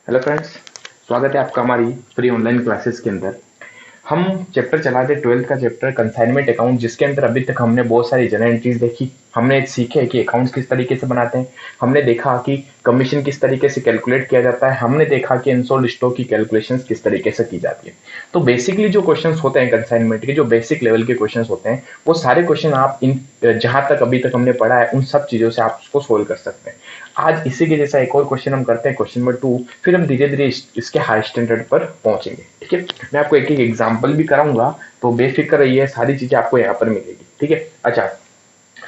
Hello friends, स्वागत है आपका हमारी फ्री ऑनलाइन क्लासेस के अंदर। हम चैप्टर चला थे 12th का चैप्टर कंसाइनमेंट अकाउंट, जिसके अंदर अभी तक हमने बहुत सारी जनरल एंट्रीज देखी। हमने सीखे कि अकाउंट्स किस तरीके से बनाते हैं, हमने देखा कि कमीशन किस तरीके से कैलकुलेट किया जाता है, हमने देखा कि अनसोल्ड स्टॉक की कैलकुलेशंस किस तरीके से की जाती है। तो बेसिकली जो क्वेश्चंस होते हैं कंसाइनमेंट के, जो बेसिक लेवल के क्वेश्चंस होते हैं, वो सारे क्वेश्चन आप इन जहां तक अभी तक हमने पढ़ा है उन सब चीजों से आप उसको सोल्व कर सकते हैं। आज इसी के जैसा एक और क्वेश्चन हम करते हैं, क्वेश्चन नंबर 2। फिर हम धीरे धीरे इसके हाई स्टैंडर्ड पर पहुंचेंगे। ठीक है, मैं आपको एक एक एग्जांपल भी कराऊंगा, तो बेफिक्र रहिए, सारी चीजें आपको यहाँ पर मिलेगी। ठीक है, अच्छा,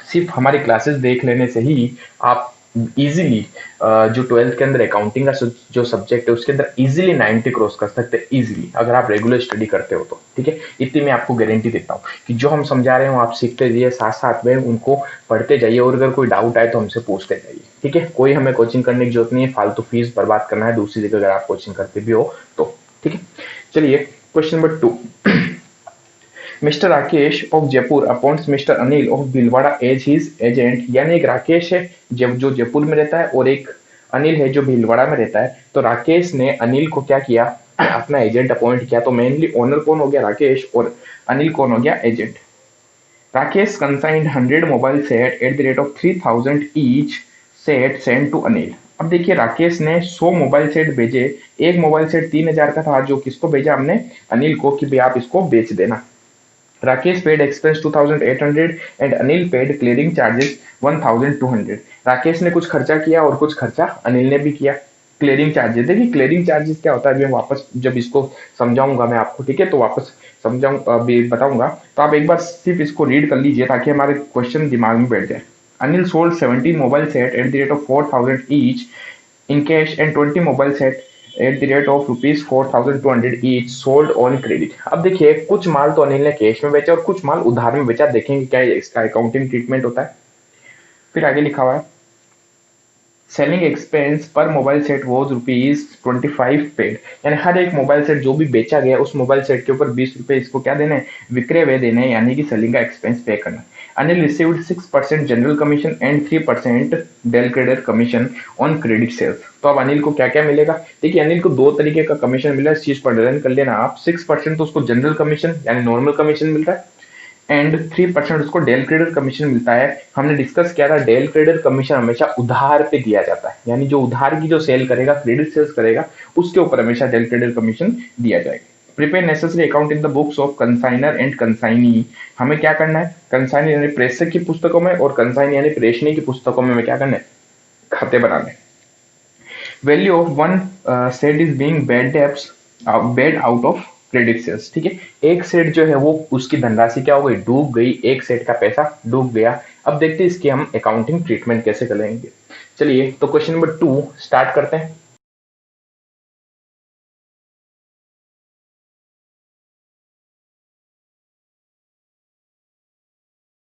सिर्फ हमारी क्लासेस देख लेने से ही आप इजीली जो 12th के अंदर अकाउंटिंग का जो सब्जेक्ट है उसके अंदर इजीली 90 क्रॉस कर सकते हैं, इजीली, अगर आप रेगुलर स्टडी करते हो तो। ठीक है, इतनी मैं आपको गारंटी देता हूँ कि जो हम समझा रहे हो आप सीखते जाइए, साथ साथ में उनको पढ़ते जाइए, और अगर कोई डाउट आए तो हमसे पूछते जाइए। ठीक है, कोई हमें कोचिंग करने की जरूरत नहीं है, फालतू फीस बर्बाद करना है दूसरी जगह अगर आप कोचिंग करते भी हो तो। ठीक है, चलिए question number 2। Mister Rakesh of Jaipur appoints mister Anil of Bhilwara as his agent. यानी एक राकेश है जो जयपुर में रहता है, और एक अनिल है जो भीलवाड़ा में रहता है। तो राकेश ने अनिल को क्या किया, अपना एजेंट अपॉइंट किया। तो मेनली ओनर कौन हो गया, राकेश, और अनिल कौन हो गया, agent. Rakesh consigned 100 mobile set at the rate of 3000 each set send to Anil. अब देखिए, राकेश ने 100 मोबाइल सेट भेजे। एक मोबाइल सेट 3000 का था, जो किसको भेजा हमने, अनिल को, कि भाई आप इसको बेच देना। Rakesh paid expense 2800 and Anil paid clearing charges 1200। Rakesh ने कुछ खर्चा किया और कुछ खर्चा अनिल ने भी किया। क्लियरिंग चार्जेस, देखिए क्लियरिंग चार्जेस क्या होता है अभी वापस जब इसको समझाऊंगा मैं आपको, ठीक है, तो वापस समझाऊं अभी बताऊंगा। तो आप एक बार सिर्फ इसको रीड कर लीजिए ताकि हमारे क्वेश्चन दिमाग में बैठ जाए। Anil sold 17 mobile set at the rate of 4000 each in cash and 20 mobile set at the rate of rupees 4200 each sold on credit। अब देखिए, कुछ माल तो अनिल ने कैश में बेचा और कुछ माल उधार में बेचा। देखेंगे क्या इसका अकाउंटिंग ट्रीटमेंट होता है। फिर आगे लिखा हुआ है, सेलिंग एक्सपेंस पर मोबाइल सेट वॉज ₹25 पेड। यानी हर एक मोबाइल सेट जो भी बेचा गया उस मोबाइल सेट के ऊपर 20 रुपए इसको क्या देने, विक्रय व्यय देने, यानी कि सेलिंग का एक्सपेंस पे करना। Anil received 6% general commission and 3% del credit commission on credit sales. तो अब अनिल को क्या क्या मिलेगा, देखिए अनिल को दो तरीके का कमीशन मिला, इस चीज पर डिजाइन कर लेना आप। 6% तो उसको जनरल कमीशन यानी नॉर्मल कमीशन मिल रहा है, एंड 3% उसको डेल क्रेडिट कमीशन मिलता है। हमने डिस्कस किया था डेल क्रेडिट कमीशन हमेशा उधार पे दिया जाता है, यानी जो उधार की जो सेल करेगा, क्रेडिट सेल्स करेगा, उसके ऊपर हमेशा डेल क्रेडिट कमीशन दिया जाएगा। Prepare necessary account in the books of consignor and consignee. हमें क्या करना है, कंसाइनर यानी प्रेषक की पुस्तकों में और कंसाइन यानी प्रेषणी की पुस्तकों में हमें क्या करना है, खाते बनाने। Value of one set is being bad debts bad out of credit sales. ठीक है, एक सेट जो है वो उसकी धनराशि क्या हो गई, डूब गई, एक सेट का पैसा डूब गया। अब देखते हैं इसकी हम अकाउंटिंग ट्रीटमेंट कैसे करेंगे। चलिए, तो क्वेश्चन नंबर 2 स्टार्ट करते हैं।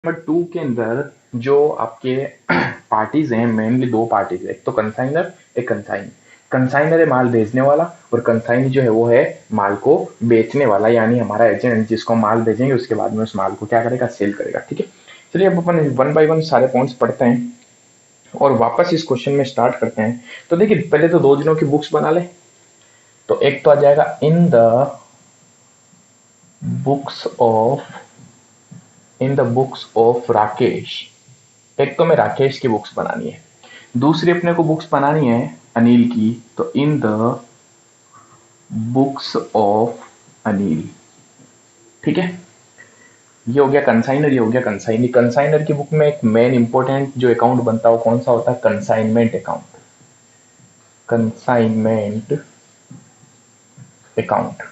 नंबर 2 के अंदर जो आपके पार्टीज हैं, मेनली दो पार्टीज है, एक तो कंसाइनर, एक कंसाइन। कंसाइनर है माल भेजने वाला, और कंसाइन जो है वो है माल को बेचने वाला, यानी हमारा एजेंट जिसको माल भेजेंगे उसके बाद में उस माल को क्या करेगा, सेल करेगा। ठीक है, चलिए अब अपन वन बाय वन सारे पॉइंट्स पढ़ते हैं और वापस इस क्वेश्चन में स्टार्ट करते हैं। तो देखिए, पहले तो दो दिनों की बुक्स बना ले। तो एक तो आ जाएगा इन द बुक्स ऑफ राकेश। एक तो मैं राकेश की बुक्स बनानी है, दूसरी अपने को बुक्स बनानी है अनिल की। तो इन द बुक्स ऑफ अनिल। ठीक है, ये हो गया कंसाइनर, ये हो गया कंसाइनी। कंसाइनर की बुक में एक मेन इंपॉर्टेंट जो अकाउंट बनता है वो कौन सा होता है, कंसाइनमेंट अकाउंट। कंसाइनमेंट अकाउंट,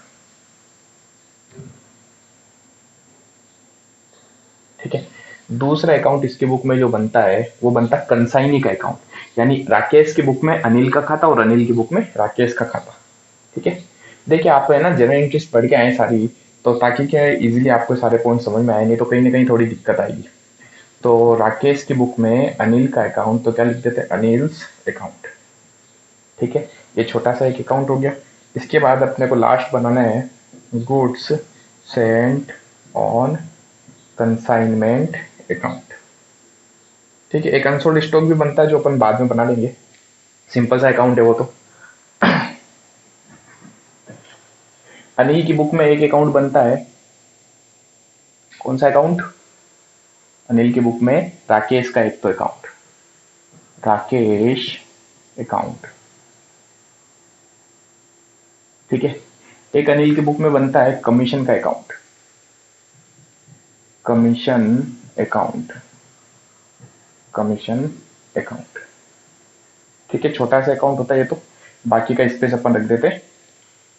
ठीक है। दूसरा अकाउंट इसकी बुक में जो बनता है वो बनता है कंसाइनी का अकाउंट, यानी राकेश की बुक में अनिल का खाता और अनिल की बुक में राकेश का खाता। ठीक है, देखिए आप है ना जनरल एंट्रीज पढ़ के आए सारी, तो ताकि क्या इजीली आपको सारे पॉइंट समझ में आए, नहीं तो कहीं ना कहीं थोड़ी दिक्कत आएगी। तो राकेश की बुक में अनिल का अकाउंट, तो क्या लिख देते हैं, अनिल्स अकाउंट। ठीक है, ये छोटा सा एक अकाउंट हो गया। इसके बाद अपने को लास्ट बनाना है goods sent on consignment account. ठीक है, एक अनसोल्ड स्टॉक भी बनता है जो अपन बाद में बना लेंगे, सिंपल सा अकाउंट है वो तो। अनिल की बुक में एक अकाउंट बनता है, कौन सा अकाउंट? अनिल की बुक में राकेश का एक तो अकाउंट, राकेश अकाउंट, ठीक है। एक अनिल की बुक में बनता है कमीशन का account, commission account, commission account, ठीक है। छोटा सा अकाउंट होता है ये तो, बाकी का स्पेस अपन रख देते हैं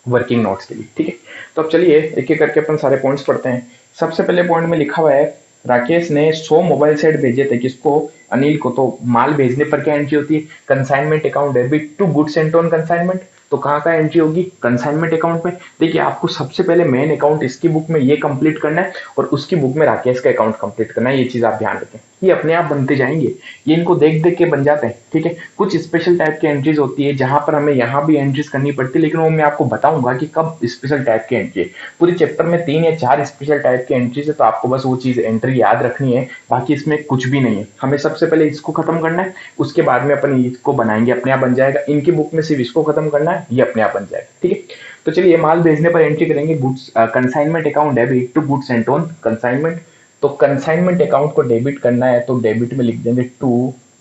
वर्किंग नोट्स के लिए, ठीक है। तो अब चलिए एक एक करके अपन सारे पॉइंट्स पढ़ते हैं। सबसे पहले पॉइंट में लिखा हुआ है राकेश ने 100 मोबाइल सेट भेजे थे, किसको? अनिल को। तो माल भेजने पर क्या एंट्री होती है? Consignment account debit to goods sent on consignment. तो कहाँ का एंट्री होगी? कंसाइनमेंट अकाउंट में। देखिए आपको सबसे पहले मेन अकाउंट इसकी बुक में ये कंप्लीट करना है और उसकी बुक में राकेश का अकाउंट कंप्लीट करना है, ये चीज आप ध्यान रखें। ये अपने आप बनते जाएंगे, ये इनको देख देख के बन जाते हैं, ठीक है। कुछ स्पेशल टाइप की एंट्रीज होती है जहां पर हमें यहाँ भी एंट्रीज करनी पड़ती है, लेकिन वो मैं आपको बताऊंगा कि कब स्पेशल टाइप की एंट्री है। पूरी चैप्टर में 3 या 4 स्पेशल टाइप की एंट्रीज है, तो आपको बस वो चीज एंट्री याद रखनी है, बाकी इसमें कुछ भी नहीं है। हमें सबसे पहले इसको खत्म करना है, उसके बाद में अपन इसको बनाएंगे, अपने आप बन जाएगा। इनकी बुक में सिर्फ इसको खत्म करना है, ये अपने आप बन जाएगा, ठीक है। तो चलिए माल भेजने पर एंट्री करेंगे goods consignment account debit to goods sent on consignment. तो कंसाइनमेंट अकाउंट को डेबिट करना है, तो डेबिट में लिख देंगे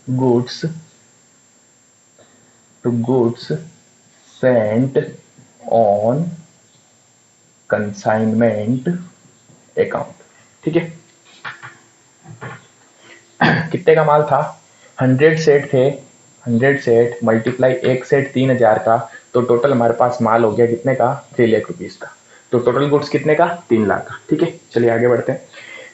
goods to goods sent on consignment account, ठीक है। कितने का माल था? 100 सेट थे, 100 सेट मल्टीप्लाई एक सेट 3000 का, तो टोटल हमारे पास माल हो गया कितने का? 3 लाख रुपीज का। तो टोटल गुड्स कितने का? 3 लाख का, ठीक है। चलिए आगे बढ़ते हैं।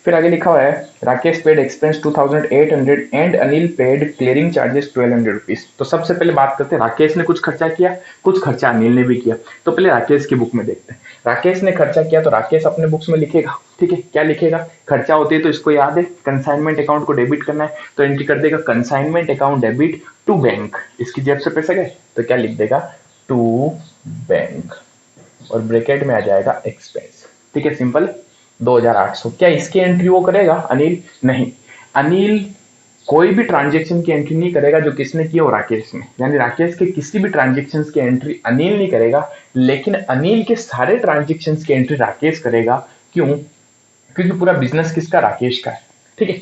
फिर आगे लिखा हुआ है Rakesh paid expense 2800 and Anil paid clearing charges 1200 rupees. तो सबसे पहले बात करते हैं, राकेश ने कुछ खर्चा किया, कुछ खर्चा अनिल ने भी किया। तो पहले राकेश की बुक में देखते हैं। राकेश ने खर्चा किया तो राकेश अपने बुक्स में लिखेगा, ठीक है। क्या लिखेगा? खर्चा होती है तो इसको याद है, कंसाइनमेंट अकाउंट को डेबिट करना है, तो एंट्री कर देगा consignment account debit to bank. इसकी जेब से पैसे गए तो क्या लिख देगा? टू बैंक, और ब्रैकेट में आ जाएगा एक्सपेंस, ठीक है। सिंपल 2800। क्या इसकी एंट्री वो करेगा अनिल? नहीं, अनिल कोई भी ट्रांजेक्शन की एंट्री नहीं करेगा जो किसने किया, वो राकेश ने। यानी राकेश के किसी भी ट्रांजेक्शन की एंट्री अनिल नहीं करेगा, लेकिन अनिल के सारे ट्रांजेक्शन की एंट्री राकेश करेगा। क्यों? क्योंकि पूरा बिजनेस किसका? राकेश का है, ठीक है।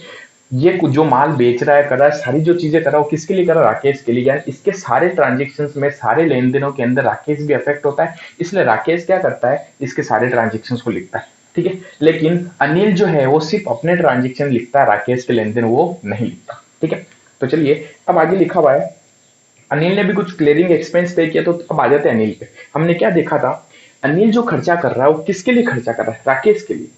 ये जो माल बेच रहा है, कर रहा है, सारी जो चीजें कर रहा है, वो किसके लिए कर रहा है? राकेश के लिए। यानी इसके सारे ट्रांजेक्शन्स में, सारे लेन देनों के अंदर राकेश भी अफेक्ट होता है, इसलिए राकेश क्या करता है? इसके सारे ट्रांजेक्शन्स को लिखता है, ठीक है। लेकिन अनिल जो है वो सिर्फ अपने ट्रांजेक्शन लिखता है, राकेश के लेन देन वो नहीं लिखता, ठीक है। तो चलिए अब आगे लिखा हुआ है अनिल ने भी कुछ क्लियरिंग एक्सपेंस पे किया। तो अब आ जाते हैं अनिल पे। हमने क्या देखा था? अनिल जो खर्चा कर रहा है वो किसके लिए खर्चा कर रहा है? राकेश के लिए।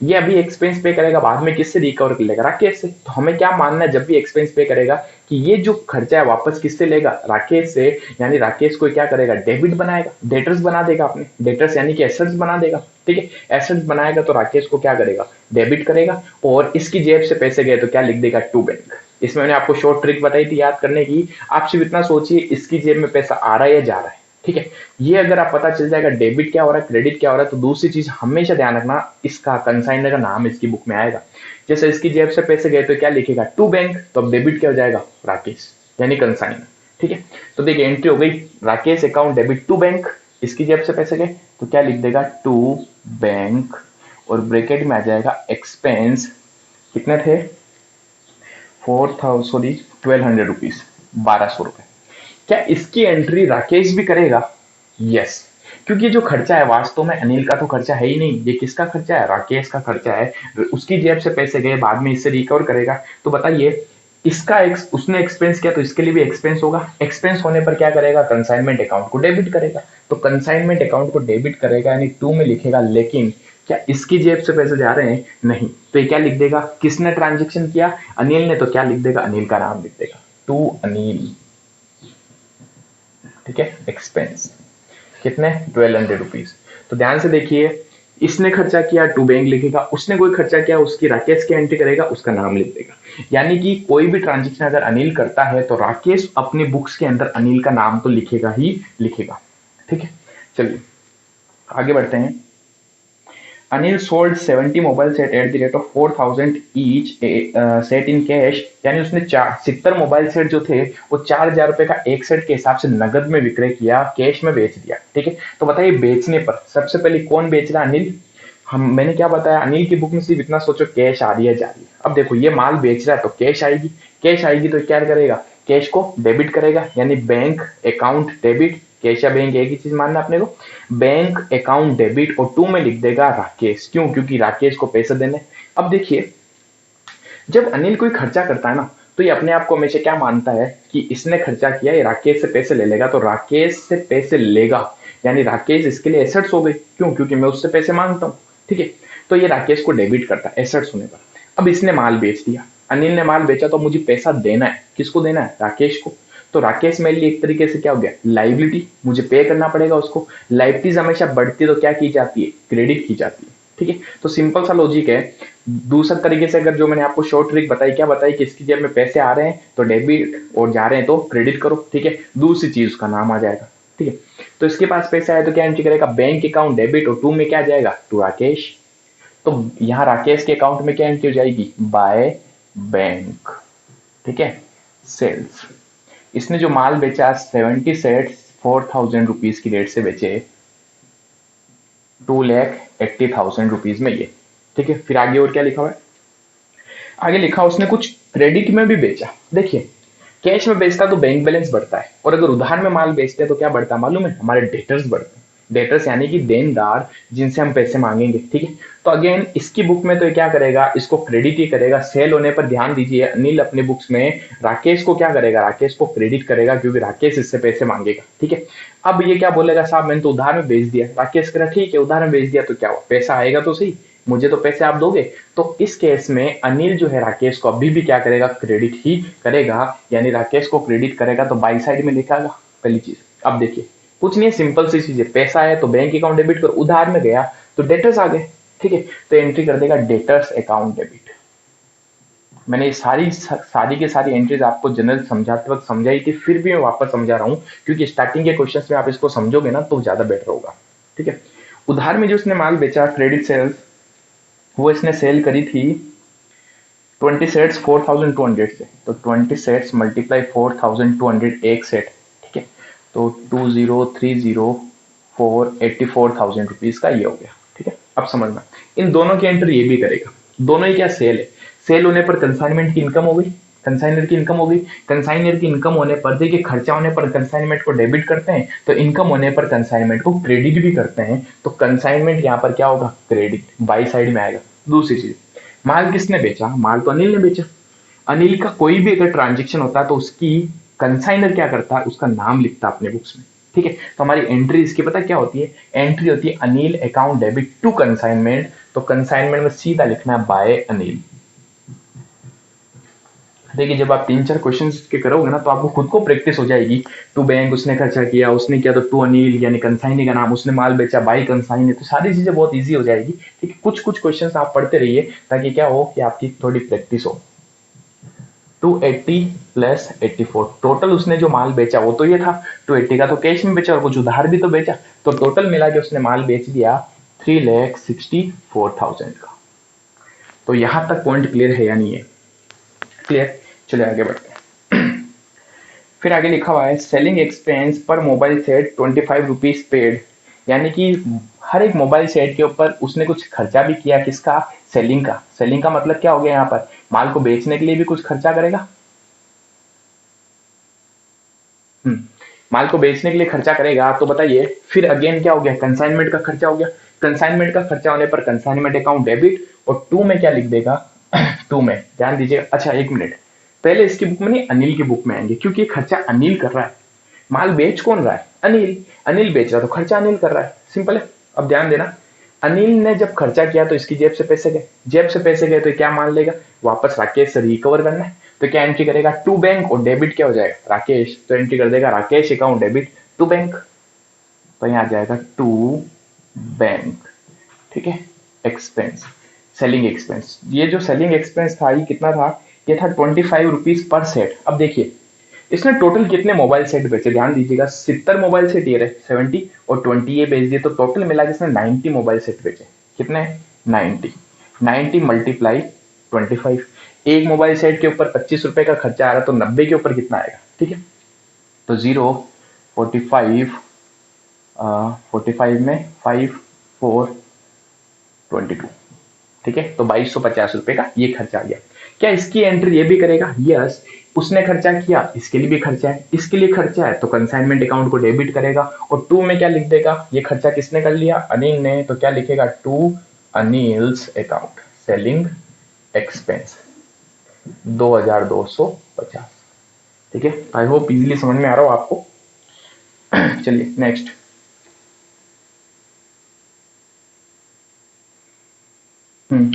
ये अभी एक्सपेंस पे करेगा, बाद में किससे रिकवर कर लेगा? राकेश से। तो हमें क्या मानना है जब भी एक्सपेंस पे करेगा कि ये जो खर्चा है वापस किससे लेगा? राकेश से। यानी राकेश को क्या करेगा? डेबिट बनाएगा, डेटर्स बना देगा अपने, डेटर्स यानी कि एसेट्स बना देगा, ठीक है। एसेट्स बनाएगा तो राकेश को क्या करेगा? डेबिट करेगा, और इसकी जेब से पैसे गए तो क्या लिख देगा? To bank. इसमें मैंने आपको शॉर्ट ट्रिक बताई थी याद करने की। आप सिर्फ इतना सोचिए इसकी जेब में पैसा आ रहा है या जा रहा है, ठीक है। ये अगर आप पता चल जाएगा डेबिट क्या हो रहा है, क्रेडिट क्या हो रहा है, तो दूसरी चीज हमेशा ध्यान रखना, इसका कंसाइनर का नाम इसकी बुक में आएगा। जैसे इसकी जेब से पैसे गए तो क्या लिखेगा? To bank. तो अब डेबिट क्या हो जाएगा? राकेश, यानी कंसाइनर, ठीक है। तो देखिए एंट्री हो गई Rakesh account debit to bank, इसकी जेब से पैसे गए तो क्या लिख देगा? टू बैंक, और ब्रैकेट में आ जाएगा एक्सपेंस। कितने थे? 1200 रुपीज, 1200 रुपए। क्या इसकी एंट्री राकेश भी करेगा? यस, क्योंकि जो खर्चा है वास्तव में अनिल का तो खर्चा है ही नहीं, ये किसका खर्चा है? राकेश का खर्चा है। उसकी जेब से पैसे गए, बाद में इससे रिकवर करेगा। तो बताइए इसका उसने एक्सपेंस किया तो इसके लिए भी एक्सपेंस होगा। एक्सपेंस होने पर क्या करेगा? कंसाइनमेंट अकाउंट को डेबिट करेगा। तो कंसाइनमेंट अकाउंट को डेबिट करेगा यानी टू में लिखेगा, लेकिन क्या इसकी जेब से पैसे जा रहे हैं? नहीं। तो ये क्या लिख देगा? किसने ट्रांजेक्शन किया? अनिल ने। तो क्या लिख देगा? अनिल का नाम लिख देगा, टू अनिल, ठीक है। एक्सपेंस कितने? 1200 रुपीज। तो ध्यान से देखिए, इसने खर्चा किया टू बैंक लिखेगा, उसने कोई खर्चा किया उसकी राकेश की एंट्री करेगा, उसका नाम लिख देगा। यानी कि कोई भी ट्रांजेक्शन अगर अनिल करता है तो राकेश अपनी बुक्स के अंदर अनिल का नाम तो लिखेगा ही लिखेगा, ठीक है। चलिए आगे बढ़ते हैं। Anil sold 70 mobile set at the rate of 4000 each set in cash, यानी उसने 70 मोबाइल सेट जो थे वो 4000 रुपए का एक सेट के हिसाब से नगद में विक्रय किया, कैश में बेच दिया। ठीक है, तो बताइए बेचने पर सबसे पहले कौन बेच रहा है? अनिल। हम मैंने क्या बताया, अनिल की बुक में सिर्फ इतना सोचो कैश आ रही है जा रही है। अब देखो ये माल बेच रहा है तो कैश आएगी, कैश आएगी तो क्या करेगा, कैश को डेबिट करेगा, यानी बैंक अकाउंट डेबिट, कैश या बैंक एक ही चीज मानना अपने को, बैंक अकाउंट डेबिट, और टू में लिख देगा राकेश। क्यों? क्योंकि राकेश को पैसे देने। अब देखिए जब अनिल कोई खर्चा करता है ना तो ये अपने आप को हमेशा क्या मानता है कि इसने खर्चा किया, ये राकेश से पैसे ले लेगा, तो राकेश से पैसे लेगा, यानी राकेश इसके लिए एसेट्स हो गई। क्यों? क्योंकि मैं उससे पैसे मांगता हूँ। ठीक है, तो ये राकेश को डेबिट करता है एसेट्स होने पर। अब इसने माल बेच दिया, अनिल ने माल बेचा, तो मुझे पैसा देना है, किसको देना है? राकेश को। तो राकेश मेरे लिए एक तरीके से क्या हो गया, लाइबिलिटी, मुझे पे करना पड़ेगा उसको। लाइबिलिटीज हमेशा बढ़ती तो क्या की जाती है, क्रेडिट की जाती है। ठीक है, तो सिंपल सा लॉजिक है। दूसरा तरीके से अगर जो मैंने आपको शॉर्ट ट्रिक बताई, क्या बताई कि इसकी जेब में पैसे आ रहे हैं तो डेबिट और जा रहे हैं तो क्रेडिट करो। ठीक है, दूसरी चीज उसका नाम आ जाएगा। ठीक है, तो इसके पास पैसे आए तो क्या एंट्री करेगा, बैंक अकाउंट डेबिट, और टू में क्या जाएगा, टू राकेश। तो यहाँ राकेश के अकाउंट में क्या एंट्री हो जाएगी, बाय बैंक। ठीक है, सेल्स। इसने जो माल बेचा 70 सेट्स 4000 रुपीज की रेट से बेचे 2,80,000 रुपीज में ये। ठीक है, फिर आगे और क्या लिखा हुआ है, आगे लिखा उसने कुछ क्रेडिट में भी बेचा। देखिए कैश में बेचता तो बैंक बैलेंस बढ़ता है, और अगर उधार में माल बेचते हैं तो क्या बढ़ता है मालूम है, हमारे डेटर्स बढ़ते हैं। डेटर्स यानी कि देनदार, जिनसे हम पैसे मांगेंगे। ठीक है, तो अगेन इसकी बुक में तो क्या करेगा, इसको क्रेडिट ही करेगा। सेल होने पर ध्यान दीजिए, अनिल अपने बुक्स में राकेश को क्या करेगा, राकेश को क्रेडिट करेगा, क्योंकि राकेश इससे पैसे मांगेगा। ठीक है, अब ये क्या बोलेगा, साहब मैंने तो उधार में बेच दिया। राकेश कह रहा ठीक है उधार में बेच दिया तो क्या हुआ, पैसा आएगा तो सही, मुझे तो पैसे आप दोगे। तो इस केस में अनिल जो है राकेश को अभी भी क्या करेगा, क्रेडिट ही करेगा, यानी राकेश को क्रेडिट करेगा तो बाई साइड में लिखागा पहली चीज। अब देखिए कुछ नहीं है, सिंपल सी चीज है, पैसा है तो बैंक अकाउंट डेबिट कर, उधार में गया तो डेटर्स आ गए। ठीक है, तो एंट्री कर देगा डेटर्स अकाउंट डेबिट। मैंने सारी की सारी एंट्रीज आपको जनरल समझाते वक्त समझाई थी, फिर भी मैं वापस समझा रहा हूँ, क्योंकि स्टार्टिंग के क्वेश्चन में आप इसको समझोगे ना तो ज्यादा बेटर होगा। ठीक है, उधार में जो उसने माल बेचा क्रेडिट सेल्स, वो इसने सेल करी थी 20 सेट्स 4200 से, तो 20 सेट्स मल्टीप्लाई 4200 एक सेट। ठीक है, तो 20304 84,000 रुपीज का ये हो गया। ठीक है, अब समझना इन दोनों की एंट्री ये भी करेगा, दोनों ही क्या सेल है। सेल होने पर कंसाइनमेंट की इनकम हो गई, कंसाइनर की इनकम हो गई। कंसाइनर की इनकम होने पर देखिए खर्चा होने पर कंसाइनमेंट को डेबिट करते हैं, तो इनकम होने पर कंसाइनमेंट को क्रेडिट भी करते हैं, तो कंसाइनमेंट यहाँ पर क्या होगा, क्रेडिट बाई साइड में आएगा। दूसरी चीज, माल किसने बेचा, माल तो अनिल ने बेचा। अनिल का कोई भी अगर ट्रांजेक्शन होता है तो उसकी कंसाइनर क्या करता है, उसका नाम लिखता है अपने बुक्स में। ठीक है, तो हमारी एंट्री इसकी पता क्या होती है, एंट्री होती है Anil account debit to consignment, तो कंसाइनमेंट में सीधा लिखना है बाय अनिल। देखिए जब आप 3-4 क्वेश्चन के करोगे ना तो आपको खुद को प्रैक्टिस हो जाएगी। टू बैंक उसने खर्चा किया, उसने किया तो टू अनिल यानी कंसाइनी का नाम, उसने माल बेचा बाई कंसाइनी, तो सारी चीजें बहुत इजी हो जाएगी। ठीक है, कुछ कुछ क्वेश्चन आप पढ़ते रहिए ताकि क्या हो कि आपकी थोड़ी प्रैक्टिस हो। 280 प्लस 84, टोटल उसने जो माल बेचा वो तो ये था 280 का, तो कैश में बेचा और कुछ उधार भी तो बेचा, तो टोटल मिला के उसने माल बेच दिया 3,64,000 का। तो यहां तक पॉइंट क्लियर है या नहीं है, क्लियर। चलिए आगे बढ़ते हैं। फिर आगे लिखा हुआ है सेलिंग एक्सपेंस पर मोबाइल सेट 25 रुपीज पेड, यानी कि हर एक मोबाइल सेट के ऊपर उसने कुछ खर्चा भी किया, किसका, सेलिंग का। सेलिंग का मतलब क्या हो गया, यहाँ पर माल को बेचने के लिए भी कुछ खर्चा करेगा। माल को बेचने के लिए खर्चा करेगा, तो बताइए फिर अगेन क्या हो गया, कंसाइनमेंट का खर्चा हो गया। कंसाइनमेंट का खर्चा होने पर कंसाइनमेंट अकाउंट डेबिट, और टू में क्या लिख देगा, टू में ध्यान दीजिएगा। अच्छा एक मिनट, पहले इसकी बुक में नहीं अनिल की बुक में आएंगे, क्योंकि खर्चा अनिल कर रहा है। माल बेच कौन रहा है, अनिल। अनिल बेच रहा है तो खर्चा अनिल कर रहा है, सिंपल है। अब ध्यान देना, अनिल ने जब खर्चा किया तो इसकी जेब से पैसे गए, जेब से पैसे गए तो क्या मान लेगा, वापस राकेश से रिकवर करना है, तो क्या एंट्री करेगा, टू बैंक, और डेबिट क्या हो जाएगा, राकेश, तो एंट्री कर देगा Rakesh account debit to bank, तो यहाँ आ जाएगा टू बैंक। ठीक है, एक्सपेंस, सेलिंग एक्सपेंस, ये जो सेलिंग एक्सपेंस था ये कितना था, ये था 25 रुपीज पर सेट। अब देखिए इसने टोटल कितने मोबाइल सेट बेचे, ध्यान दीजिएगा 70 मोबाइल सेट ये रहे 70 और 20 ये बेच दिए, तो टोटल मिला के इसने 90 मोबाइल सेट बेचे। कितने 90, 90 मल्टीप्लाई 25। एक मोबाइल सेट के ऊपर 25 रुपए का खर्चा आ रहा है तो 90 के ऊपर कितना आएगा, ठीक है। तो 0, 45, 45 में 5, 4, 22, ठीक है। तो 2250 रुपए का ये खर्चा आ गया। क्या इसकी एंट्री ये भी करेगा? यस, उसने खर्चा किया, इसके लिए भी खर्चा है, इसके लिए खर्चा है तो कंसाइनमेंट अकाउंट को डेबिट करेगा। और 2 में क्या लिख देगा? ये खर्चा किसने कर लिया? अनिल ने। तो क्या लिखेगा? To Anil's account selling expense 2250, ठीक है। आई होप इजीली समझ में आ रहा हो आपको। चलिए नेक्स्ट।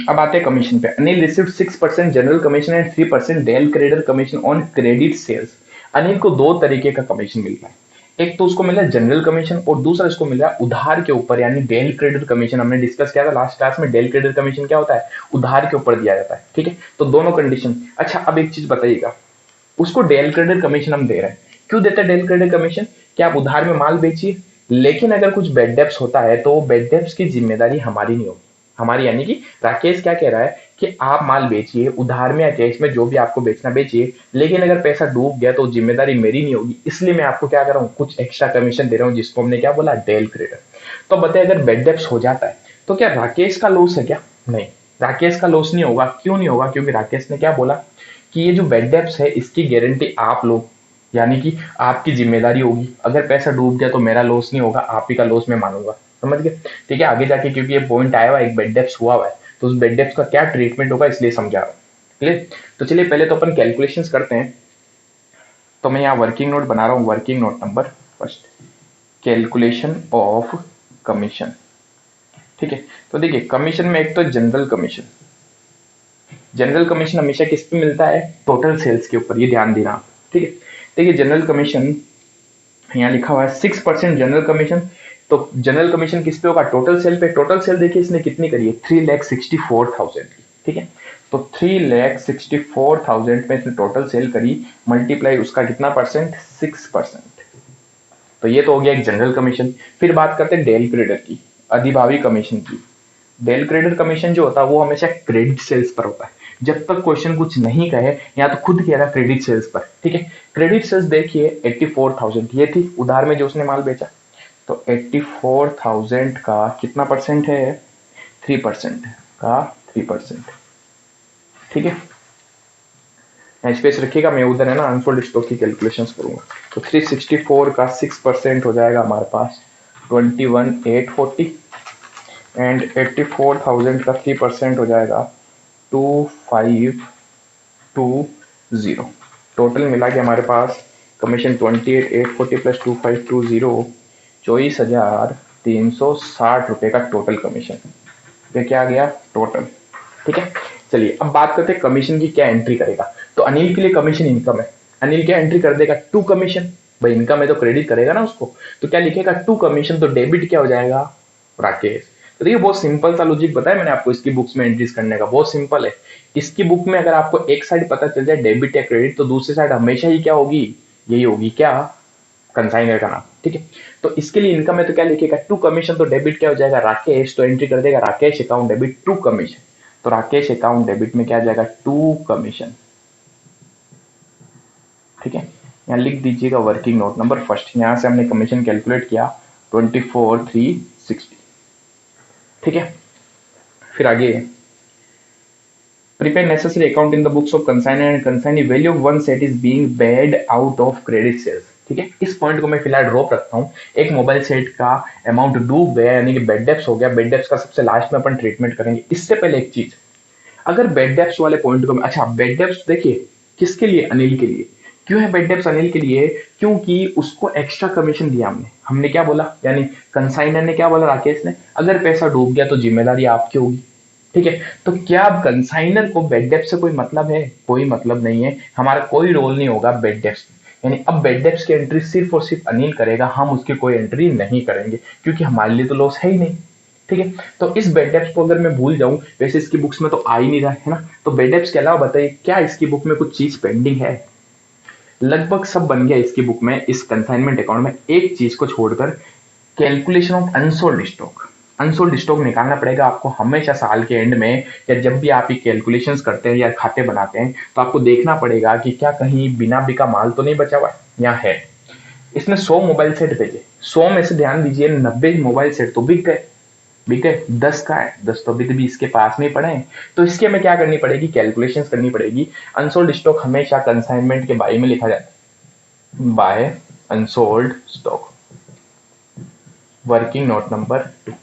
अब आते हैं कमीशन पे। Anil received 6% general commission and 3% del credit commission on credit sales. Anil को दो तरीके का कमीशन मिल रहा है। एक तो उसको मिला जनरल कमीशन और दूसरा इसको मिला उधार के ऊपर, यानी डेल क्रेडिट कमीशन। हमने डिस्कस किया था लास्ट क्लास में, डेल क्रेडिट कमीशन क्या होता है? उधार के ऊपर दिया जाता है, ठीक है। तो दोनों कंडीशन। अच्छा, अब एक चीज बताइएगा, उसको डेल क्रेडिट कमीशन हम दे रहे हैं, क्यों देते हैं डेल क्रेडिट कमीशन? कि आप उधार में माल बेचिए, लेकिन अगर कुछ बेड डेप्स होता है तो बेड डेप्स की जिम्मेदारी हमारी नहीं होगी। हमारी यानी कि राकेश क्या कह रहा है कि आप माल बेचिए, उधार में या कैश में जो भी आपको बेचना बेचिए, लेकिन अगर पैसा डूब गया तो जिम्मेदारी मेरी नहीं होगी, इसलिए मैं आपको क्या कर रहा हूँ, कुछ एक्स्ट्रा कमीशन दे रहा हूँ, जिसको हमने क्या बोला? Del credit. तो बताए, अगर बेड डेप्स हो जाता है तो क्या राकेश का लॉस है क्या? नहीं, राकेश का लॉस नहीं होगा। क्यों नहीं होगा? क्योंकि राकेश ने क्या बोला कि ये जो बेड डेप्स है इसकी गारंटी आप लोग, यानी कि आपकी जिम्मेदारी होगी। अगर पैसा डूब गया तो मेरा लॉस नहीं होगा, आप ही का लॉस मैं मानूंगा। समझ गए? ठीक है। आगे जाके क्योंकि ये पॉइंट आया हुआ, एक बेड डेप्स हुआ हुआ है, तो उस बेड डेप्स का क्या ट्रीटमेंट होगा इसलिए समझा रहा हूं। क्लियर? तो चलिए पहले तो अपन कैलकुलेशंस करते हैं। तो मैं यहाँ वर्किंग नोट बना रहा हूँ। Working note number first, calculation of commission, ठीक है। तो देखिए, कमीशन में एक तो जनरल कमीशन। जनरल कमीशन हमेशा किस पे मिलता है? टोटल सेल्स के ऊपर, ये ध्यान देना आप, ठीक है। देखिए, जनरल कमीशन यहाँ लिखा हुआ है 6% जनरल कमीशन। तो जनरल कमीशन किस पे होगा? टोटल सेल पे। टोटल सेल देखिए इसने कितनी करी है? 3,64,000 की, ठीक है। तो 3,64,000 में इसने टोटल सेल करी, मल्टीप्लाई उसका कितना परसेंट? 6%। तो ये तो हो गया एक जनरल कमीशन। फिर बात करते हैं डेल क्रेडिट की, अधिभावी कमीशन की। डेल क्रेडिट कमीशन जो होता है वो हमेशा क्रेडिट सेल्स पर होता है। जब तक क्वेश्चन कुछ नहीं कहे, या तो खुद कह रहा क्रेडिट सेल्स पर, ठीक है। क्रेडिट सेल्स देखिए 84,000 ये थी उधार में जो उसने माल बेचा। तो 84,000 का कितना परसेंट है? 3% का 3%, ठीक है। स्पेस रखिएगा, मैं उधर है ना अनफोल्ड स्टॉक की कैलकुलेशन करूंगा। तो 364 का 6% हो जाएगा हमारे पास 21,840 एंड 84,000 का 3% हो जाएगा 2520। टोटल मिला के हमारे पास कमीशन 28,840 प्लस 2520 24,360 का टोटल कमीशन। ये क्या आ गया? टोटल, ठीक है। चलिए अब बात करते हैं कमीशन की क्या एंट्री करेगा। तो अनिल के लिए कमीशन इनकम है, अनिल क्या एंट्री कर देगा? To commission. भाई इनकम है तो क्रेडिट करेगा ना उसको, तो क्या लिखेगा? To commission. तो डेबिट क्या हो जाएगा? राकेश। तो देखिए बहुत सिंपल सा लॉजिक बताया मैंने आपको इसकी बुक्स में एंट्रीज करने का, बहुत सिंपल है। इसकी बुक में अगर आपको एक साइड पता चल जाए डेबिट या क्रेडिट, तो दूसरी साइड हमेशा ही क्या होगी? यही होगी, क्या? कंसाइनर का नाम, ठीक है। तो इसके लिए इनकम है तो क्या लिखेगा? To commission. तो डेबिट क्या हो जाएगा? राकेश। तो एंट्री कर देगा Rakesh account debit to commission. तो राकेश अकाउंट डेबिट में क्या आ जाएगा? टू कमीशन, ठीक है। यहाँ लिख दीजिएगा वर्किंग नोट नंबर फर्स्ट। यहां से हमने कमीशन कैलकुलेट किया 24,360, ठीक है। फिर आगे, prepare necessary account in the books of consignee and consignee value of one set is being paid out of credit sales, ठीक है। इस पॉइंट को मैं फिलहाल ड्रॉप रखता हूँ। एक मोबाइल सेट का अमाउंट डूब गया, यानी कि बेड डेप्स हो गया। बेड डेप्स का सबसे लास्ट में अपन ट्रीटमेंट करेंगे। इससे पहले एक चीज, अगर बेड डेप्स वाले पॉइंट को, अच्छा बेड डेप्स देखिए किसके लिए? अनिल के लिए। क्यों है बेड डेप्स अनिल के लिए? क्योंकि उसको एक्स्ट्रा कमीशन दिया हमने। हमने क्या बोला, यानी कंसाइनर ने क्या बोला? राकेश ने, अगर पैसा डूब गया तो जिम्मेदारी आपकी होगी, ठीक है। तो क्या अब कंसाइनर को बेड डेप्ट से कोई मतलब है? कोई मतलब नहीं है, हमारा कोई रोल नहीं होगा बेड डेप्ट। यानी अब बेड डेप्ट की एंट्री सिर्फ और सिर्फ अनिल करेगा, हम उसकी कोई एंट्री नहीं करेंगे, क्योंकि हमारे लिए तो लॉस है ही नहीं, ठीक है। तो इस बेड डेप्ट को अगर मैं भूल जाऊं, वैसे इसकी बुक्स में तो आ ही नहीं रहा है ना, तो बेड डेप्ट के अलावा बताइए क्या इसकी बुक में कुछ चीज पेंडिंग है? लगभग सब बन गया इसकी बुक में, इस कंसाइनमेंट अकाउंट में, एक चीज को छोड़कर, calculation of unsold stock. Unsold stock निकालना पड़ेगा आपको हमेशा साल के एंड में, या जब भी आप ये कैलकुलेशंस करते हैं या खाते बनाते हैं तो आपको देखना पड़ेगा कि क्या कहीं बिना बिका माल तो नहीं बचा हुआ या है। इसने 100 मोबाइल सेट भेजे, 100 में से ध्यान दीजिए 90 मोबाइल सेट तो बिक गए, बिक गए, 10 का है, 10 तो अभी भी इसके पास में पड़े हैं। तो इसके हमें क्या करनी पड़ेगी, कैलकुलेशंस करनी पड़ेगी। अनसोल्ड स्टॉक हमेशा कंसाइनमेंट के बाई में लिखा जाता है, by unsold stock, working note number 2।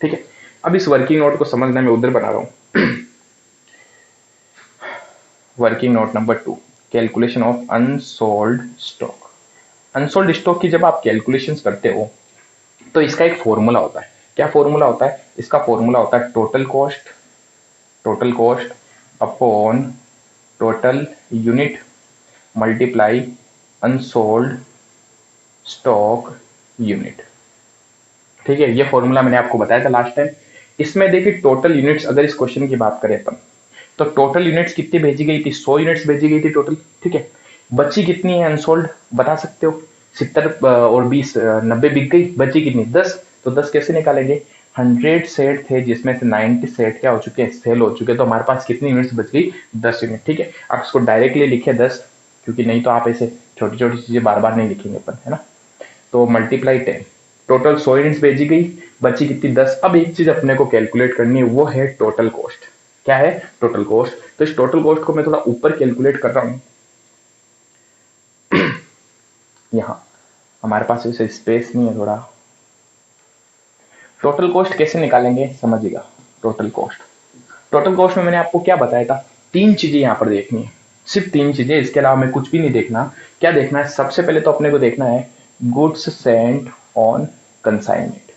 ठीक है, अब इस वर्किंग नोट को समझना मैं उधर बना रहा हूं। Working note number 2, calculation of unsold stock. Unsold stock की जब आप कैलकुलेशंस करते हो तो इसका एक फॉर्मूला होता है। क्या फॉर्मूला होता है इसका? फॉर्मूला होता है total cost, total cost upon total unit multiply unsold stock unit. ठीक है, ये फॉर्मूला मैंने आपको बताया था लास्ट टाइम। इसमें देखिए टोटल यूनिट्स, अगर इस क्वेश्चन की बात करें अपन, तो टोटल यूनिट्स कितनी भेजी गई थी? 100 यूनिट्स भेजी गई थी टोटल। ठीक है, बची कितनी है अनसोल्ड, बता सकते हो? 70 और 20, 90 बिक गई, बची कितनी? 10। तो 10 कैसे निकालेंगे? 100 सेट थे जिसमें से 90 सेट क्या हो चुके हैं, सेल हो चुके हैं, तो हमारे पास कितनी यूनिट्स बच गई? 10 यूनिट। ठीक है, आप इसको डायरेक्टली लिखे 10, क्योंकि नहीं तो आप ऐसे छोटी छोटी चीजें बार बार नहीं लिखेंगे अपन, है ना। तो मल्टीप्लाई 10, टोटल 100 यूनिट्स भेजी गई, बची कितनी? 10। अब एक चीज अपने को कैलकुलेट करनी है, वो है टोटल कॉस्ट। क्या है? Total cost. तो इस टोटल कॉस्ट को मैं थोड़ा ऊपर कैलकुलेट कर रहा हूं, यहां हमारे पास वैसे स्पेस नहीं है थोड़ा। टोटल कॉस्ट कैसे निकालेंगे समझिएगा। टोटल कॉस्ट, टोटल कॉस्ट में मैंने आपको क्या बताया था? 3 चीजें यहां पर देखनी है, सिर्फ 3 चीजें, इसके अलावा मैं कुछ भी नहीं देखना। क्या देखना है? सबसे पहले तो अपने को देखना है goods sent on consignment.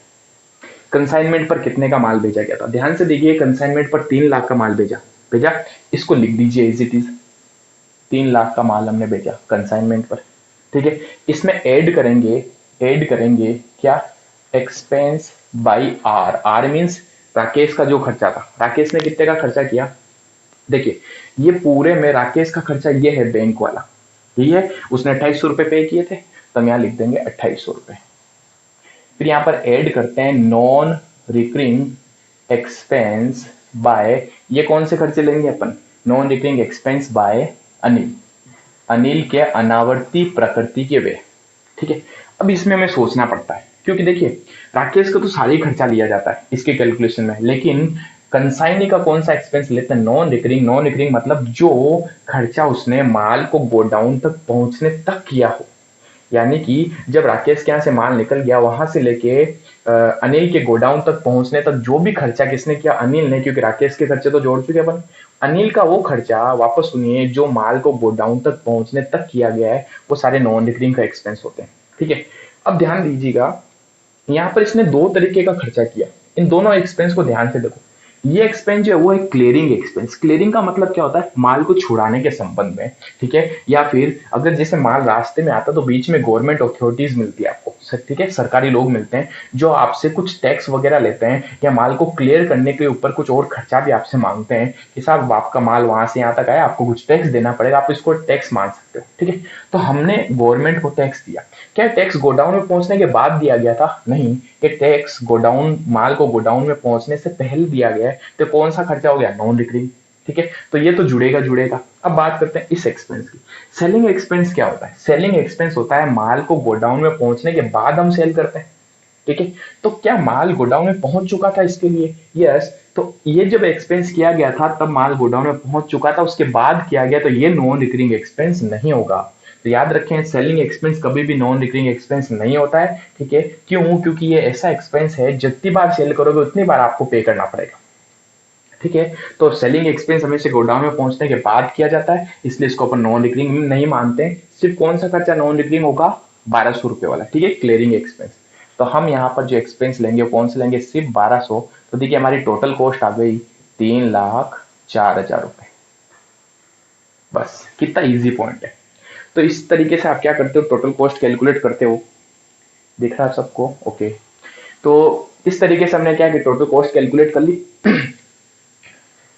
Consignment पर कितने का माल भेजा गया था? ध्यान से देखिए, कंसाइनमेंट पर 3 लाख का माल भेजा भेजा इसको लिख दीजिए एज इट इज। 3 लाख का माल हमने भेजा कंसाइनमेंट पर। ठीक है, इसमें ऐड करेंगे क्या? Expense by R. R means Rakesh का जो खर्चा था। राकेश ने कितने का खर्चा किया? देखिए, ये पूरे में राकेश का खर्चा ये है बैंक वाला, ठीक है। उसने 2800 रुपए पे किए थे, तो हम यहां लिख देंगे 2800 रुपए। फिर यहां पर ऐड करते हैं नॉन रिकरिंग एक्सपेंस बाय, ये कौन से खर्चे लेंगे अपन? Non recurring expense by Anil, Anil के अनावर्ती प्रकृति के वे। ठीक है, अब इसमें हमें सोचना पड़ता है, क्योंकि देखिए राकेश का तो सारा ही खर्चा लिया जाता है इसके कैलकुलेशन में, लेकिन कंसाइनी का कौन सा एक्सपेंस लेते हैं? Non recurring. नॉन रिकरिंग मतलब जो खर्चा उसने माल को गोडाउन तक पहुंचने तक किया हो, यानी कि जब राकेश के यहाँ से माल निकल गया, वहां से लेके अनिल के गोडाउन तक पहुंचने तक जो भी खर्चा किसने किया? अनिल ने, क्योंकि राकेश के खर्चे तो जोड़ चुके अपन। अनिल का वो खर्चा, वापस सुनिए, जो माल को गोडाउन तक पहुंचने तक किया गया है, वो सारे नॉन रिकरिंग का एक्सपेंस होते हैं। ठीक है, अब ध्यान दीजिएगा, यहाँ पर इसने 2 तरीके का खर्चा किया। इन दोनों एक्सपेंस को ध्यान से देखो। ये एक्सपेंस जो है वो है क्लियरिंग एक्सपेंस। क्लियरिंग का मतलब क्या होता है? माल को छुड़ाने के संबंध में, ठीक है। या फिर अगर जैसे माल रास्ते में आता तो बीच में गवर्नमेंट अथॉरिटीज मिलती है आपको, ठीक है, सरकारी लोग मिलते हैं जो आपसे कुछ टैक्स वगैरह लेते हैं, या माल को क्लियर करने के ऊपर कुछ और खर्चा भी आपसे मांगते हैं कि साहब आपका माल वहां से यहाँ तक आया, आपको कुछ टैक्स देना पड़ेगा, आप इसको टैक्स मांग सकते हो। ठीक है, तो हमने गवर्नमेंट को टैक्स दिया। क्या टैक्स गोडाउन में पहुंचने के बाद दिया गया था? नहीं, ये टैक्स गोडाउन, माल को गोडाउन में पहुंचने से पहले दिया गया है। तो कौन सा खर्चा हो गया? Non recurring. ठीक है, तो ये तो जुड़ेगा। अब बात करते हैं इस एक्सपेंस की। सेलिंग एक्सपेंस क्या होता है? सेलिंग एक्सपेंस होता है माल को गोडाउन में पहुंचने के बाद हम सेल करते हैं। ठीक है, तो क्या माल गोडाउन में पहुंच चुका था इसके लिए? यस। तो ये जब एक्सपेंस किया गया था तब माल गोडाउन में पहुंच चुका था, उसके बाद किया गया, तो ये नॉन रिकरिंग एक्सपेंस नहीं होगा। तो याद रखें, सेलिंग एक्सपेंस कभी भी नॉन रिकरिंग एक्सपेंस नहीं होता है। ठीक है, क्यों? क्योंकि ये ऐसा एक्सपेंस है जितनी बार सेल करोगे उतनी बार आपको पे करना पड़ेगा। ठीक है, तो सेलिंग एक्सपेंस हमेशा गोडाउन में पहुंचने के बाद किया जाता है, इसलिए इसको अपन नॉन रिकरिंग नहीं मानते हैं। सिर्फ कौन सा खर्चा नॉन रिकरिंग होगा? 1200 रुपए वाला। ठीक है, क्लियरिंग एक्सपेंस। तो हम यहाँ पर जो एक्सपेंस लेंगे वो कौन से लेंगे? सिर्फ 1200। तो देखिए हमारी टोटल कॉस्ट आ गई 3,04,000 रुपए। बस, कितना इजी पॉइंट है। तो इस तरीके से आप क्या करते हो? टोटल कॉस्ट कैलकुलेट करते हो। दिख रहा है सबको? ओके, तो इस तरीके से हमने क्या कि टोटल कॉस्ट कैलकुलेट कर ली।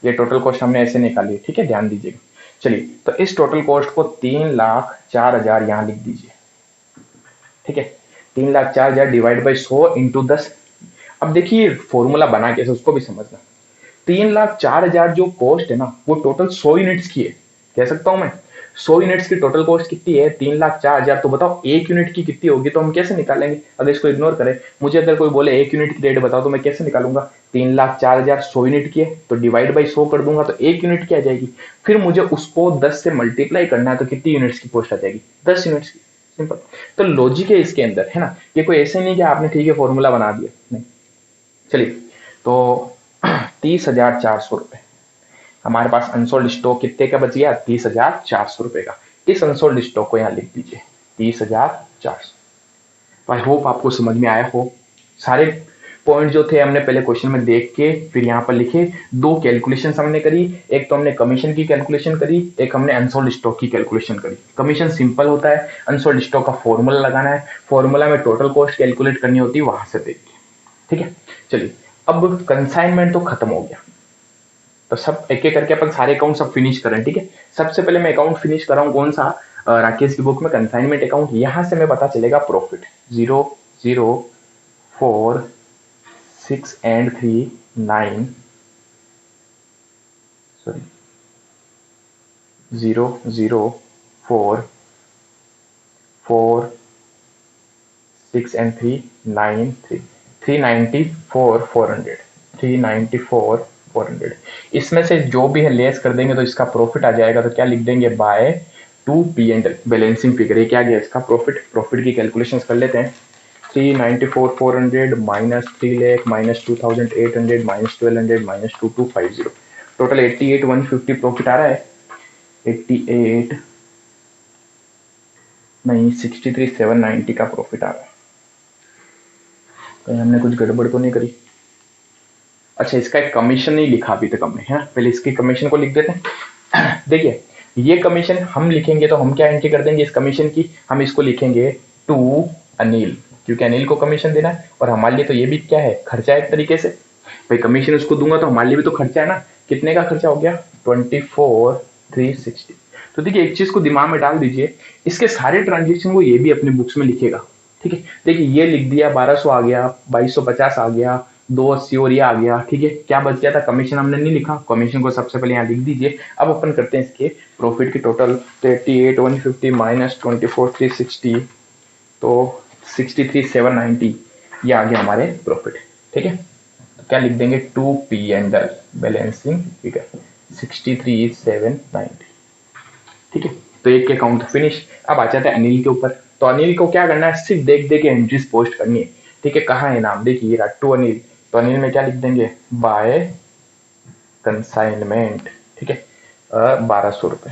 ये टोटल कॉस्ट हमने ऐसे निकाली। ठीक है, ध्यान दीजिएगा। चलिए, तो इस टोटल कॉस्ट को 3,04,000 यहां लिख दीजिए। ठीक है, 3,04,000 डिवाइड बाई 100 इंटू 10। अब देखिए फॉर्मूला बना कैसे उसको भी समझना। 3,04,000 जो कॉस्ट है ना वो टोटल 100 यूनिट्स की है, कह सकता हूं मैं 100 यूनिट्स की टोटल कॉस्ट कितनी है 3,04,000। तो बताओ एक यूनिट की कितनी होगी, तो हम कैसे निकालेंगे अगर इसको इग्नोर करें। मुझे अगर कोई बोले एक यूनिट की रेट बताओ तो मैं कैसे निकालूंगा, 3,04,000 100 यूनिट की है तो डिवाइड बाई 100 कर दूंगा तो एक यूनिट की आ जाएगी। फिर मुझे उसको 10 से मल्टीप्लाई करना है तो कितनी यूनिट्स की कॉस्ट आ जाएगी, 10 यूनिट्स की। सिंपल। तो लॉजिक है इसके अंदर, है ना। ये कोई ऐसे नहीं कि आपने ठीक है फॉर्मूला बना दिया, नहीं। चलिए तो 30,400 रुपए हमारे पास अनसोल्ड स्टॉक कितने का बच गया, 30,400 रुपए का। इस अनसोल्ड स्टॉक को यहाँ लिख दीजिए 30,400। आई होप आपको समझ में आया हो। सारे पॉइंट जो थे हमने पहले क्वेश्चन में देख के फिर यहाँ पर लिखे। दो कैलकुलेशन हमने करी, एक तो हमने कमीशन की कैलकुलेशन करी, एक हमने अनसोल्ड स्टॉक की कैलकुलेशन करी। कमीशन सिंपल होता है, अनसोल्ड स्टॉक का फॉर्मूला लगाना है, फॉर्मूला में टोटल कॉस्ट कैलकुलेट करनी होती है, वहां से देखिए। ठीक है। चलिए अब कंसाइनमेंट तो खत्म हो गया, तो सब एक एक करके अपन सारे अकाउंट सब फिनिश करें। ठीक है। सबसे पहले मैं अकाउंट फिनिश कर रहा हूँ कौन सा, राकेश की बुक में कंसाइनमेंट अकाउंट। यहां से मैं पता चलेगा प्रॉफिट 0, 0, 4, 6 and 3, 9, सॉरी 0, 0, 4, 4, 6 and 3, 9, 3, 394,400, 394,400। इसमें से जो भी है लेस कर देंगे तो इसका प्रॉफिट आ जाएगा। तो क्या लिख देंगे, बाय 2P&L बैलेंसिंग फिगर। ये क्या गया इसका प्रॉफिट। प्रॉफिट की कैलकुलेशन कर लेते हैं। 394,400 minus 3 lakh minus 2,800 minus 1,200 minus 2,250, total 88,150 profit आ रहा है। 88 नहीं 63,790 का प्रॉफिट आ रहा है। कहीं हमने कुछ गड़बड़ तो नहीं करी। अच्छा इसका एक कमीशन नहीं लिखा अभी तक हमने, है पहले इसकी कमीशन को लिख देते हैं। देखिए ये कमीशन हम लिखेंगे तो हम क्या एंट्री कर देंगे इस कमीशन की, हम इसको लिखेंगे टू अनिल, क्योंकि अनिल को कमीशन देना है और हमारे लिए तो ये भी क्या है, खर्चा है एक तरीके से। भाई कमीशन उसको दूंगा तो हमारे लिए भी तो खर्चा है ना। कितने का खर्चा हो गया, 24,360। तो देखिए एक चीज को दिमाग में डाल दीजिए, इसके सारे ट्रांजेक्शन को ये भी अपने बुक्स में लिखेगा। ठीक है। देखिए ये लिख दिया 1,200 आ गया, 2,250 आ गया, 280 और ये आ गया। ठीक है। क्या बच गया था, कमीशन हमने नहीं लिखा, कमीशन को सबसे पहले यहाँ लिख दीजिए। अब अपन करते हैं इसके प्रॉफिट की टोटल। तो 88,150 माइनस 24,360, तो 63,790 ये आ गया हमारे प्रॉफिट। ठीक है। तो क्या लिख देंगे, 2P&L बैलेंसिंग फिगर 63,790। ठीक है। तो एक अकाउंट फिनिश। अब आ जाता है अनिल के ऊपर। तो अनिल को क्या करना है, सिर्फ देख दे के एंट्रीज पोस्ट करनी है। ठीक है। कहाँ है नाम, देखिए टू अनिल। तो अनिल में क्या लिख देंगे, बाय कंसाइनमेंट। ठीक है। 1,200 रुपए।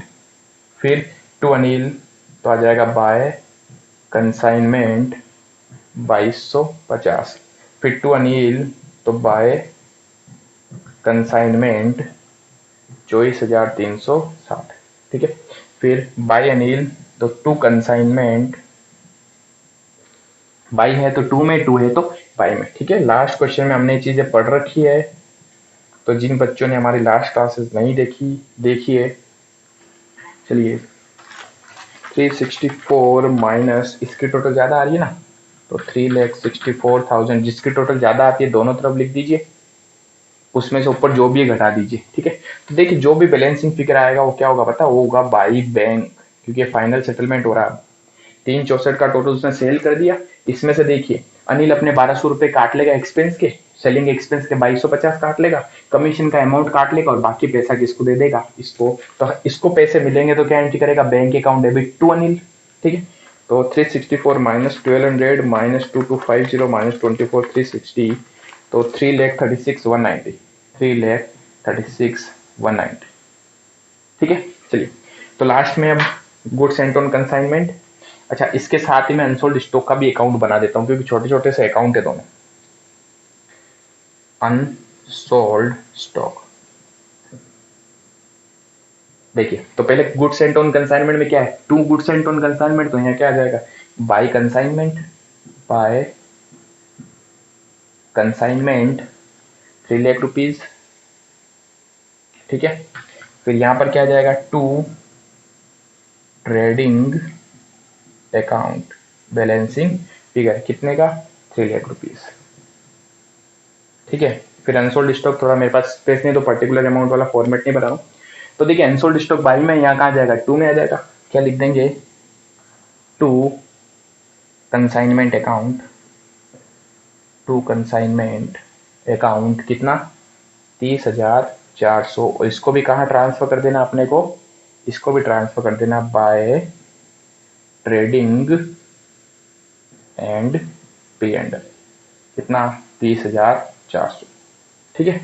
फिर टू अनिल तो आ जाएगा बाय कंसाइनमेंट 2,250। फिर टू अनिल तो बाय कंसाइनमेंट 24,360। ठीक है। फिर बाय अनिल तो टू कंसाइनमेंट, बाई है तो टू में, टू है तो बाई में। ठीक है। लास्ट क्वेश्चन में हमने ये चीजें पढ़ रखी है, तो जिन बच्चों ने हमारी लास्ट क्लासेस नहीं देखी देखिए। चलिए 364 माइनस इसकी टोटल ज्यादा आ रही है ना, तो 3,64,000 जिसकी टोटल ज्यादा आती है दोनों तरफ लिख दीजिए, उसमें से ऊपर जो भी है घटा दीजिए। ठीक है। तो देखिए जो भी बैलेंसिंग फिगर आएगा वो क्या होगा पता, वो होगा बाई बैंक, क्योंकि फाइनल सेटलमेंट हो रहा है। 364 का टोटल उसने सेल कर दिया। इसमें से देखिए अनिल अपने 1,200 रुपए काट लेगा एक्सपेंस के, सेलिंग एक्सपेंस के 2,250 काट लेगा, कमीशन का अमाउंट काट लेगा और बाकी पैसा किसको दे देगा, इसको। तो इसको पैसे मिलेंगे तो क्या एंट्री करेगा, bank account debit to Anil. ठीक है। तो 364 माइनस 1,200 माइनस 2,250 माइनस 24,360, तो 3,36,190, 3,36,190। ठीक है। चलिए तो लास्ट में अब गुड्स एंड ऑन कंसाइनमेंट। अच्छा इसके साथ ही मैं अनसोल्ड स्टॉक का भी अकाउंट बना देता हूं, क्योंकि छोटे छोटे से अकाउंट है दोनों। अनसोल्ड स्टॉक देखिए, तो पहले गुड्स एंड ऑन कंसाइनमेंट में क्या है, to goods and on consignment, तो यहाँ क्या आ जाएगा, by consignment, by consignment 3,00,000 rupees. ठीक है। फिर यहां पर क्या आ जाएगा, to trading account balancing figure कितने का, 3,00,000 रुपीज। ठीक है। फिर अनसोल्ड स्टॉक, थोड़ा मेरे पास स्पेस नहीं तो पर्टिकुलर अमाउंट वाला फॉर्मेट नहीं बना रहा हूँ। तो देखिए अनसोल्ड स्टॉक बाई में यहाँ कहाँ जाएगा, टू में आ जाएगा। क्या लिख देंगे, to consignment account, to consignment account कितना, 30,400। और इसको भी कहाँ ट्रांसफर कर देना अपने को, इसको भी ट्रांसफर कर देना by trading and P and, कितना, 30,400। ठीक है।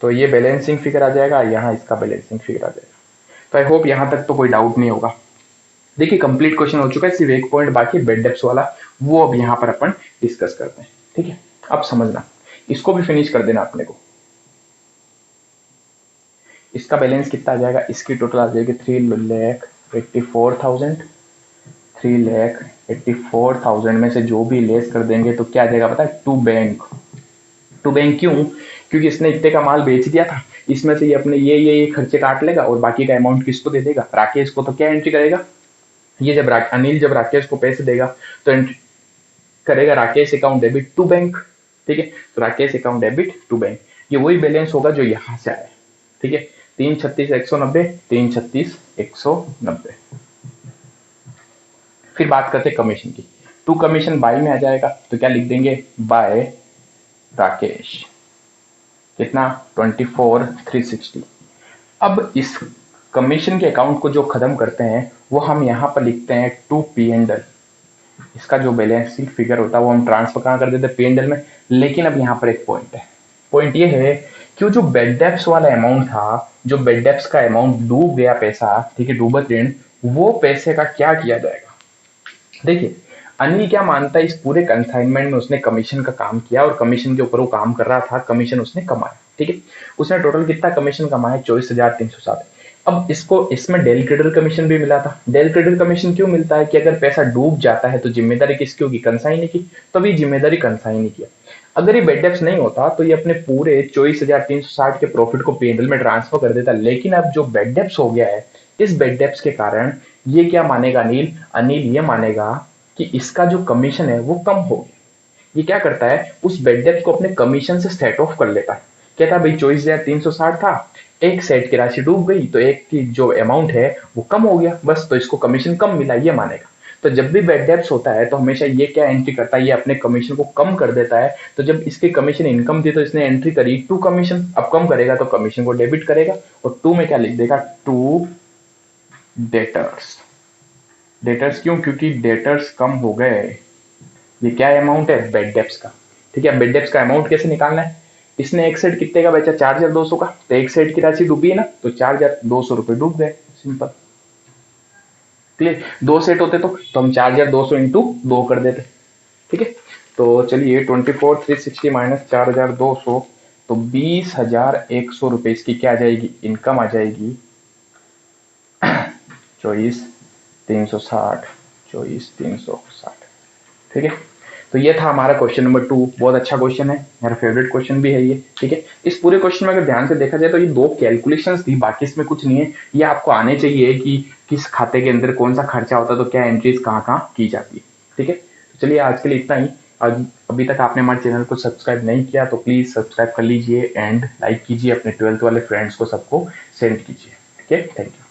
तो ये बैलेंसिंग फिगर आ जाएगा, यहाँ इसका बैलेंसिंग फिगर आ जाएगा। तो आई होप यहाँ तक तो कोई डाउट नहीं होगा। देखिए कंप्लीट क्वेश्चन हो चुका है, सिर्फ एक पॉइंट बाकी बेड डेप्स वाला, वो अब यहाँ पर अपन डिस्कस करते हैं। ठीक है, अब समझना, इसको भी फिनिश कर देना अपने को। इसका बैलेंस कितना आ जाएगा, इसकी टोटल आ जाएगी 3,84,000। 3,84,000 में से जो भी लेस कर देंगे तो क्या आ जाएगा पता है, टू बैंक। टू बैंक क्यों, क्योंकि इसने इतने का माल बेच दिया था, इसमें से ये अपने ये खर्चे काट लेगा और बाकी का अमाउंट किसको दे देगा, राकेश को। तो क्या एंट्री करेगा, ये जब अनिल जब राकेश को पैसे देगा तो एंट्री करेगा Rakesh account debit to bank. ठीक है, तो Rakesh account debit to bank, ये वही बैलेंस होगा जो यहां से आया। ठीक है, 336,190, 336,190। फिर बात करते कमीशन की। टू कमीशन बाय में आ जाएगा तो क्या लिख देंगे, बाय राकेश, कितना, 24,360। अब इस कमीशन के अकाउंट को जो खत्म करते हैं वो हम यहां पर लिखते हैं टू पी एंड एल। इसका जो बैलेंसिंग फिगर होता है वो हम ट्रांसफर कहाँ कर देते हैं, पी एंड एल में। लेकिन अब यहाँ पर एक पॉइंट है, पॉइंट ये है कि जो बेड डेप्स वाला अमाउंट था, जो बेड डेप्स का अमाउंट डूब गया पैसा, ठीक है, डूबत ऋण, वो पैसे का क्या किया जाएगा। देखिए अनिल क्या मानता है, इस पूरे कंसाइनमेंट में उसने कमीशन का काम किया और कमीशन के ऊपर वो काम कर रहा था, कमीशन उसने कमाया। ठीक है, उसने टोटल कितना कमीशन कमाया, 24,360। अब इसको इसमें डेल क्रेडिट कमीशन भी मिला था। डेल क्रेडिट कमीशन क्यों मिलता है कि अगर पैसा डूब जाता है तो जिम्मेदारी किसकी होगी, कंसाइनी की। तो अभी जिम्मेदारी कंसाइनी की। अगर ये बेड डेप्स नहीं होता तो ये अपने पूरे 24,360 के प्रॉफिट को पीएनएल में ट्रांसफर कर देता। लेकिन अब जो बेड डेप्स हो गया है, इस बेड डेप्स के कारण ये क्या मानेगा अनिल, अनिल ये मानेगा कि इसका जो कमीशन है वो कम हो गया। ये क्या करता है, उस बेड डेप्थ को अपने कमीशन से सेट ऑफ कर लेता है। कहता है भाई 24,360 था, एक सेट की राशि डूब गई तो एक की जो अमाउंट है वो कम हो गया, बस तो इसको कमीशन कम मिला, ये मानेगा। तो जब भी बेड डेप्स होता है तो हमेशा ये क्या एंट्री करता है, ये अपने कमीशन को कम कर देता है। तो जब इसके कमीशन इनकम थी तो इसने एंट्री करी टू कमीशन, अब कम करेगा तो कमीशन को डेबिट करेगा और टू में क्या लिख देगा, टू डेटर्स। डेटर्स क्यों, क्योंकि डेटर्स कम हो गए। ये क्या अमाउंट है, बेड डेप्स का। ठीक है, बेड डेप्स का अमाउंट कैसे निकालना है, इसने एक सेट कितने का बेचा, 4,200 का, तो एक सेट की राशि डूबी है ना, तो 4,200 रुपए डूब गए, सिंपल। क्लियर, दो सेट होते तो हम 4,200 इंटू 2 कर देते। ठीक है, तो चलिए 24,360 माइनस 4,200, तो 20,100 रुपए इसकी क्या आ जाएगी, इनकम आ जाएगी। 24,360, 24,360। ठीक है, तो ये था हमारा क्वेश्चन नंबर 2। बहुत अच्छा क्वेश्चन है, मेरा फेवरेट क्वेश्चन भी है ये। ठीक है, इस पूरे क्वेश्चन में अगर ध्यान से देखा जाए तो ये दो कैलकुलेशंस थी, बाकी इसमें कुछ नहीं है। ये आपको आने चाहिए कि किस खाते के अंदर कौन सा खर्चा होता है तो क्या एंट्रीज कहाँ कहाँ की जाती है। ठीक है, तो चलिए आज के लिए इतना ही। अभी तक आपने हमारे चैनल को सब्सक्राइब नहीं किया तो प्लीज सब्सक्राइब कर लीजिए एंड लाइक कीजिए, अपने 12th वाले फ्रेंड्स को सबको सेंड कीजिए। ठीक है, थैंक यू।